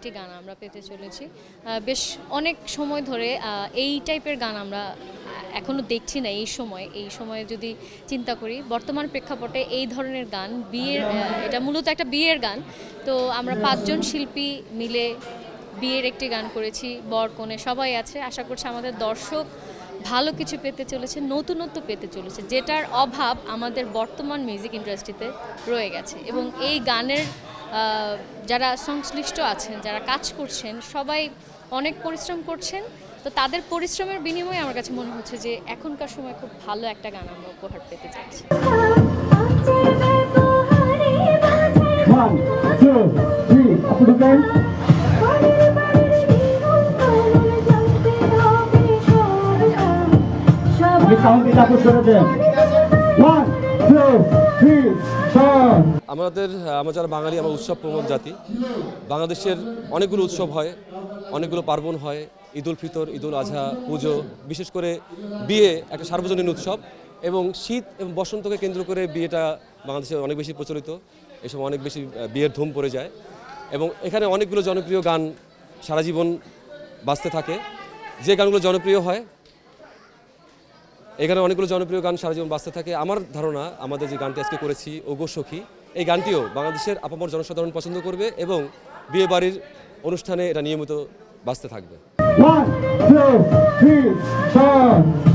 একটি গান আমরা পেতে চলেছি। বেশ অনেক সময় ধরে এই টাইপের গান আমরা এখনও দেখছি না। এই সময়ে যদি চিন্তা করি বর্তমান প্রেক্ষাপটে এই ধরনের গান এটা মূলত একটা বিয়ের গান। তো আমরা 5 জন শিল্পী মিলে বিয়ের একটি গান করেছি, বর কনে সবাই আছে। আশা করছি আমাদের দর্শক ভালো কিছু পেতে চলেছে, নতুনত্ব পেতে চলেছে, যেটার অভাব আমাদের বর্তমান মিউজিক ইন্ডাস্ট্রিতে রয়ে গেছে। এবং এই গানের যারা সংশ্লিষ্ট আছেন, যারা কাজ করছেন, সবাই অনেক পরিশ্রম করছেন। তো তাদের পরিশ্রমের বিনিময়ে আমার কাছে মনে হচ্ছে যে এখনকার সময় খুব ভালো একটা গান আমরা উপহার পেতে চাইছি। 1, 2, 3 আপনি ঢুকেন। আপনি কাউন্ট দিতে আপনি সরে দেন। 1, 2, 3 স্টার্ট। আমরা যারা বাঙালি, আমরা উৎসব প্রবণ জাতি। বাংলাদেশের অনেকগুলো উৎসব হয়, অনেকগুলো পার্বণ হয়, ঈদ উল ফিতর, ঈদ উল আজহা, পুজো, বিশেষ করে বিয়ে একটা সার্বজনীন উৎসব। এবং শীত এবং বসন্তকে কেন্দ্র করে বিয়েটা বাংলাদেশে অনেক বেশি প্রচলিত। এসব অনেক বেশি বিয়ের ধুম পড়ে যায় এবং এখানে অনেকগুলো জনপ্রিয় গান সারা জীবন বাজতে থাকে। যে গানগুলো জনপ্রিয় হয়, এখানে অনেকগুলো জনপ্রিয় গান সারা জীবন বাজতে থাকে। আমার ধারণা আমাদের যে গানটি আজকে করেছি ওগো সখী, এই গানটিও বাংলাদেশের আপামর জনসাধারণ পছন্দ করবে এবং বিয়ে বাড়ির অনুষ্ঠানে এটা নিয়মিত বাজতে থাকবে। 1, 2, 3 স্টার্ট।